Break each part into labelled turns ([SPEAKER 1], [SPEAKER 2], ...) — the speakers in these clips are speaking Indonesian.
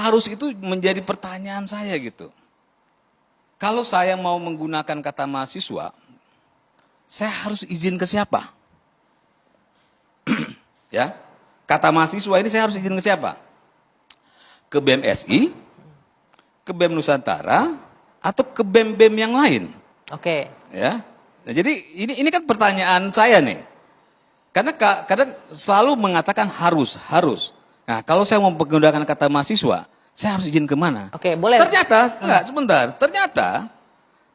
[SPEAKER 1] harus itu menjadi pertanyaan saya gitu. Kalau saya mau menggunakan kata mahasiswa, saya harus izin ke siapa? Ya, kata mahasiswa ini saya harus izin ke siapa? Ke BEM-SI, ke BEM Nusantara, atau ke BEM-BEM yang lain?
[SPEAKER 2] Oke.
[SPEAKER 1] Ya, nah, jadi ini kan pertanyaan saya nih. Karena kadang selalu mengatakan harus. Nah, kalau saya mau menggunakan kata mahasiswa, saya harus izin kemana?
[SPEAKER 2] Oke, boleh.
[SPEAKER 1] Ternyata, enggak, sebentar. Ternyata,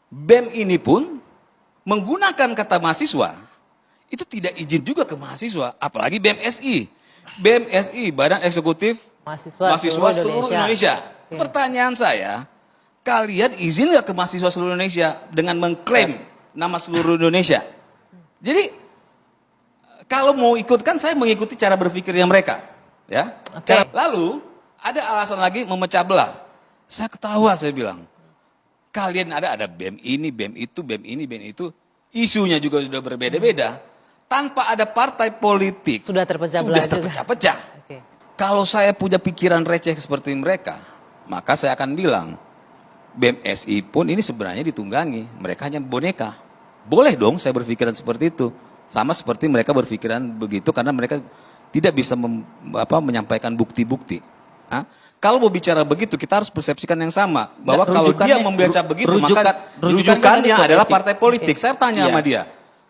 [SPEAKER 1] BEM ini pun menggunakan kata mahasiswa, itu tidak izin juga ke mahasiswa. Apalagi BEM-SI. BEM-SI, Badan Eksekutif Mahasiswa Seluruh Indonesia.
[SPEAKER 2] Oke.
[SPEAKER 1] Pertanyaan saya, kalian izin nggak ke mahasiswa seluruh Indonesia dengan mengklaim nama seluruh Indonesia? Jadi, kalau mau ikut kan saya mengikuti cara berpikirnya mereka, ya.
[SPEAKER 2] Oke.
[SPEAKER 1] Lalu ada alasan lagi memecah belah. Saya ketawa, saya bilang, kalian ada BEM ini, BEM itu, BEM ini, BEM itu, isunya juga sudah berbeda-beda. Tanpa ada partai politik
[SPEAKER 2] Sudah terpecah belah juga.
[SPEAKER 1] terpecah-pecah.
[SPEAKER 2] Oke.
[SPEAKER 1] Kalau saya punya pikiran receh seperti mereka, maka saya akan bilang, BEM-SI pun ini sebenarnya ditunggangi, mereka hanya boneka. Boleh dong saya berpikiran seperti itu. Sama seperti mereka berpikiran begitu karena mereka tidak bisa menyampaikan bukti-bukti. Kalau mau bicara begitu, kita harus persepsikan yang sama. Bahwa kalau dia membaca begitu, maka rujukannya adalah partai politik. Saya tanya sama dia,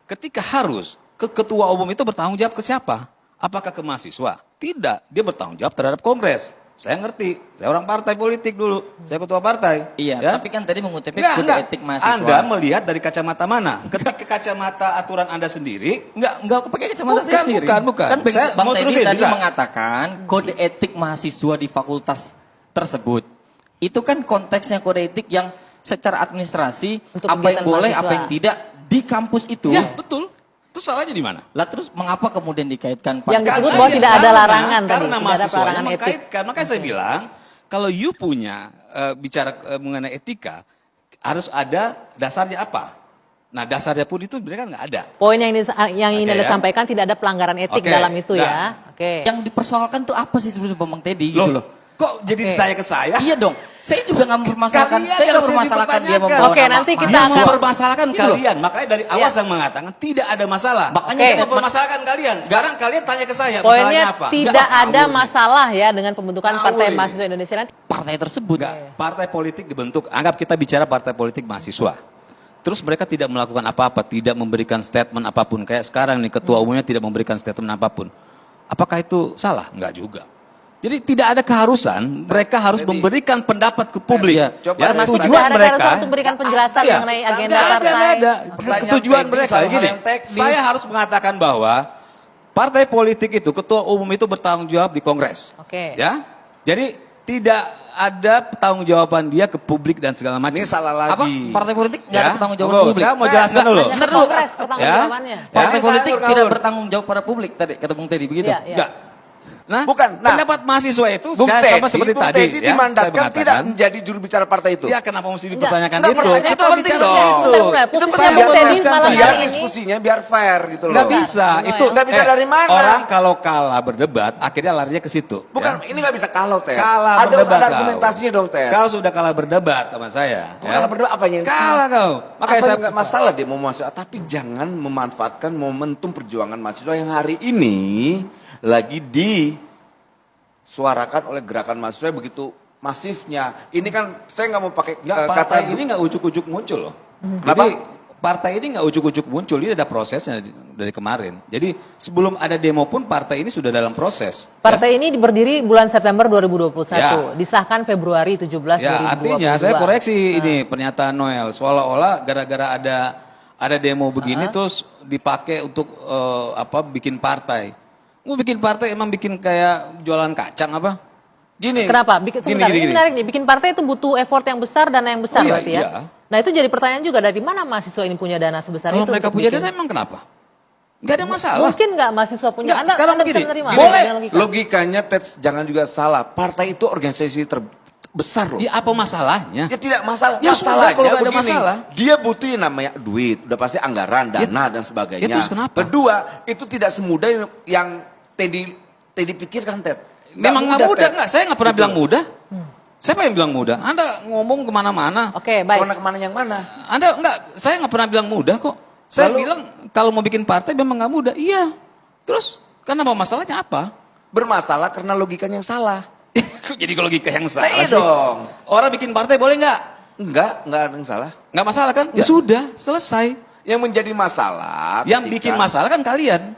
[SPEAKER 1] ketika harus, ketua umum itu bertanggung jawab ke siapa? Apakah ke mahasiswa? Tidak, dia bertanggung jawab terhadap Kongres. Saya ngerti, saya orang partai politik dulu, saya ketua partai.
[SPEAKER 3] Iya,
[SPEAKER 1] ya?
[SPEAKER 3] tapi kan tadi mengutipnya kode etik mahasiswa.
[SPEAKER 1] Anda melihat dari kacamata mana? Ketika kacamata aturan Anda sendiri,
[SPEAKER 3] enggak pakai kacamata saya sendiri.
[SPEAKER 1] Bukan.
[SPEAKER 3] Kan
[SPEAKER 1] Saya
[SPEAKER 3] Bang
[SPEAKER 1] mau
[SPEAKER 3] Teddy
[SPEAKER 1] terusin,
[SPEAKER 3] tadi
[SPEAKER 1] bisa?
[SPEAKER 3] mengatakan kode etik mahasiswa di fakultas tersebut. Itu kan konteksnya kode etik yang secara administrasi,
[SPEAKER 2] Untuk
[SPEAKER 3] apa yang
[SPEAKER 2] kegiatan
[SPEAKER 3] boleh,
[SPEAKER 2] mahasiswa.
[SPEAKER 3] apa yang tidak di kampus itu.
[SPEAKER 1] Ya betul. Itu salahnya di mana?
[SPEAKER 3] Lah terus mengapa kemudian dikaitkan
[SPEAKER 2] Yang disebut
[SPEAKER 1] Karena-
[SPEAKER 2] bahwa tidak ada larangan tadi,
[SPEAKER 1] karena
[SPEAKER 2] tidak ada
[SPEAKER 1] mahasiswanya
[SPEAKER 2] larangan etik.
[SPEAKER 1] mengkaitkan. Makanya saya bilang, kalau you punya bicara mengenai etika, harus ada dasarnya apa? Nah dasarnya pun itu mereka nggak ada.
[SPEAKER 2] Poin yang ingin
[SPEAKER 1] Oke,
[SPEAKER 2] Anda
[SPEAKER 1] ya.
[SPEAKER 2] sampaikan tidak ada pelanggaran etik
[SPEAKER 1] Oke,
[SPEAKER 2] dalam itu
[SPEAKER 1] nah.
[SPEAKER 2] ya. Oke.
[SPEAKER 3] yang dipersoalkan tuh apa sih sebenarnya Bang Teddy gitu loh.
[SPEAKER 1] Kok jadi
[SPEAKER 2] Oke.
[SPEAKER 1] ditanya ke saya?
[SPEAKER 3] Iya dong. Saya juga nggak mempermasalahkan.
[SPEAKER 1] Kalian
[SPEAKER 3] Saya
[SPEAKER 1] yang
[SPEAKER 3] nggak
[SPEAKER 1] sering
[SPEAKER 3] mempermasalahkan dia
[SPEAKER 1] dipertanyakan.
[SPEAKER 3] membawa
[SPEAKER 2] Oke,
[SPEAKER 3] nama
[SPEAKER 2] nanti kita
[SPEAKER 1] Yang
[SPEAKER 3] mahasiswa.
[SPEAKER 2] akan-
[SPEAKER 1] mempermasalahkan
[SPEAKER 3] Gitu loh.
[SPEAKER 1] kalian. Makanya dari awal
[SPEAKER 2] Iya.
[SPEAKER 1] saya mengatakan tidak ada masalah.
[SPEAKER 3] Makanya
[SPEAKER 2] Oke.
[SPEAKER 1] Saya mempermasalahkan kalian. Sekarang kalian tanya ke saya, masalahnya
[SPEAKER 2] Poinnya
[SPEAKER 1] apa?
[SPEAKER 2] tidak
[SPEAKER 1] Nggak,
[SPEAKER 2] ada
[SPEAKER 1] ngawur nih.
[SPEAKER 2] masalah ya dengan pembentukan
[SPEAKER 1] Ngawur
[SPEAKER 2] Partai
[SPEAKER 1] ini.
[SPEAKER 2] Mahasiswa Indonesia nanti.
[SPEAKER 3] Partai tersebut.
[SPEAKER 1] Enggak, partai politik dibentuk, anggap kita bicara partai politik mahasiswa. Terus mereka tidak melakukan apa-apa, tidak memberikan statement apapun. Kayak sekarang nih, ketua umumnya tidak memberikan statement apapun. Apakah itu salah? Enggak juga. Jadi tidak ada keharusan, mereka harus memberikan pendapat ke publik.
[SPEAKER 3] Iya.
[SPEAKER 4] Coba
[SPEAKER 1] Ya,
[SPEAKER 2] Termasuk
[SPEAKER 1] tujuan
[SPEAKER 2] tidak ada
[SPEAKER 1] mereka,
[SPEAKER 2] keharusan untuk memberikan penjelasan
[SPEAKER 1] Iya.
[SPEAKER 2] mengenai agenda
[SPEAKER 1] Nggak
[SPEAKER 2] partai.
[SPEAKER 1] ada.
[SPEAKER 4] Pertanyaan
[SPEAKER 1] Tujuan
[SPEAKER 4] teknis,
[SPEAKER 1] mereka
[SPEAKER 4] hal-hal
[SPEAKER 1] gini,
[SPEAKER 4] yang teknis.
[SPEAKER 1] saya harus mengatakan bahwa partai politik itu, ketua umum itu bertanggung jawab di Kongres.
[SPEAKER 2] Oke.
[SPEAKER 1] Ya, jadi tidak ada tanggung jawaban dia ke publik dan segala macam.
[SPEAKER 4] Ini salah
[SPEAKER 3] Apa?
[SPEAKER 4] lagi.
[SPEAKER 3] Partai politik nggak ada pertanggung jawaban
[SPEAKER 1] Tunggu,
[SPEAKER 3] publik.
[SPEAKER 1] Saya mau jelaskan dulu.
[SPEAKER 2] Hanya ke Kongres pertanggungjawabannya.
[SPEAKER 3] Partai
[SPEAKER 1] Ya?
[SPEAKER 3] politik
[SPEAKER 4] Ngawur.
[SPEAKER 3] tidak bertanggung jawab pada publik tadi kata Bung Teddy begitu.
[SPEAKER 2] Iya, iya.
[SPEAKER 1] Enggak. Nah,
[SPEAKER 4] Bukan. Nah,
[SPEAKER 1] pendapat mahasiswa itu
[SPEAKER 4] Bung
[SPEAKER 1] sama
[SPEAKER 4] Teddy,
[SPEAKER 1] seperti
[SPEAKER 4] Bung
[SPEAKER 1] tadi.
[SPEAKER 4] Teddy
[SPEAKER 1] Ya,
[SPEAKER 4] dimandatkan
[SPEAKER 1] saya
[SPEAKER 4] tidak
[SPEAKER 1] mengatakan,
[SPEAKER 4] menjadi juru bicara partai itu.
[SPEAKER 1] ya kenapa mesti
[SPEAKER 2] Enggak.
[SPEAKER 1] dipertanyakan
[SPEAKER 4] Enggak,
[SPEAKER 1] itu?
[SPEAKER 4] pertanyaan itu penting
[SPEAKER 1] bicara
[SPEAKER 4] dong.
[SPEAKER 1] itu.
[SPEAKER 2] Bentar,
[SPEAKER 1] Itu
[SPEAKER 2] posisinya
[SPEAKER 1] saya
[SPEAKER 2] Bung Teddy
[SPEAKER 1] meluruskan
[SPEAKER 2] malam
[SPEAKER 1] saja.
[SPEAKER 4] Biar
[SPEAKER 2] hari ini.
[SPEAKER 4] diskusinya biar fair gitu loh.
[SPEAKER 1] Nggak bisa,
[SPEAKER 2] Bentar,
[SPEAKER 1] itu
[SPEAKER 4] nggak bisa dari mana?
[SPEAKER 1] Orang kalau kalah berdebat, akhirnya larinya ke situ.
[SPEAKER 4] Bukan,
[SPEAKER 1] ya.
[SPEAKER 4] ini nggak bisa kalau Teh.
[SPEAKER 1] Kalah
[SPEAKER 4] Ada
[SPEAKER 1] berdebat kau.
[SPEAKER 4] argumentasinya dong Teh.
[SPEAKER 1] Kau sudah kalah berdebat sama saya.
[SPEAKER 4] Kok kalah berdebat apa yang
[SPEAKER 1] Kalah kau. Makanya saya
[SPEAKER 4] nggak masalah dia mau masuk, tapi jangan memanfaatkan momentum perjuangan mahasiswa yang hari ini lagi disuarakan oleh gerakan mahasiswa yang begitu masifnya. Ini kan saya nggak mau pakai
[SPEAKER 1] Nggak,
[SPEAKER 4] kata
[SPEAKER 1] partai ini nggak ujuk-ujuk muncul loh. Jadi partai ini nggak ujuk-ujuk muncul, ini ada prosesnya dari kemarin. Jadi sebelum ada demo pun partai ini sudah dalam proses.
[SPEAKER 2] Partai ini berdiri bulan September 2021,
[SPEAKER 1] Ya.
[SPEAKER 2] disahkan Februari 17
[SPEAKER 1] Ya
[SPEAKER 2] 2022.
[SPEAKER 1] artinya saya koreksi ini pernyataan Noel, seolah-olah gara-gara ada demo begini terus dipakai untuk bikin partai. Mau bikin partai emang bikin kayak jualan kacang apa? Gini.
[SPEAKER 2] Kenapa? Sebentar, ini menarik nih. Bikin partai itu butuh effort yang besar, dana yang besar
[SPEAKER 1] Oh, iya,
[SPEAKER 2] berarti ya.
[SPEAKER 1] iya.
[SPEAKER 2] Nah itu jadi pertanyaan juga, dari mana mahasiswa ini punya dana sebesar
[SPEAKER 1] Kalau
[SPEAKER 2] itu?
[SPEAKER 1] mereka
[SPEAKER 2] untuk
[SPEAKER 1] punya
[SPEAKER 2] bikin?
[SPEAKER 1] dana emang kenapa? Gak ada masalah.
[SPEAKER 2] Mungkin nggak mahasiswa punya.
[SPEAKER 1] Nggak, sekarang
[SPEAKER 2] Anda
[SPEAKER 1] begini,
[SPEAKER 2] bisa menerima?
[SPEAKER 1] boleh.
[SPEAKER 2] dengan logika?
[SPEAKER 4] logikanya Ted, jangan juga salah. Partai itu organisasi terbesar loh.
[SPEAKER 1] Ya apa masalahnya?
[SPEAKER 4] Ya tidak masalah.
[SPEAKER 1] Ya sudah,
[SPEAKER 4] Masalahnya
[SPEAKER 1] kalau nggak ada
[SPEAKER 4] begini,
[SPEAKER 1] masalah.
[SPEAKER 4] dia butuh yang namanya duit, udah pasti anggaran, dana dan sebagainya.
[SPEAKER 1] ya terus kenapa?
[SPEAKER 4] Kedua, itu tidak semudah yang Teddy pikirkan Ted.
[SPEAKER 1] Memang nggak mudah,
[SPEAKER 4] Ted.
[SPEAKER 1] nggak. Saya nggak pernah
[SPEAKER 4] Gitu.
[SPEAKER 1] bilang mudah. Siapa yang bilang mudah? Anda ngomong kemana-mana.
[SPEAKER 2] Oke, baik.
[SPEAKER 4] Kemana-kemana yang mana?
[SPEAKER 1] Anda saya nggak pernah bilang mudah kok. Saya
[SPEAKER 4] Lalu-
[SPEAKER 1] bilang kalau mau bikin partai memang nggak mudah. Iya. Terus kenapa masalahnya apa?
[SPEAKER 4] Bermasalah karena logikanya yang salah.
[SPEAKER 1] Kok jadi logika yang
[SPEAKER 4] Nah,
[SPEAKER 1] salah
[SPEAKER 4] iya
[SPEAKER 1] sih?
[SPEAKER 4] dong.
[SPEAKER 1] Orang bikin partai boleh nggak?
[SPEAKER 4] Enggak ada yang salah.
[SPEAKER 1] Nggak masalah kan? Ya sudah, selesai.
[SPEAKER 4] Yang menjadi masalah
[SPEAKER 1] Yang bikin masalah kan kalian.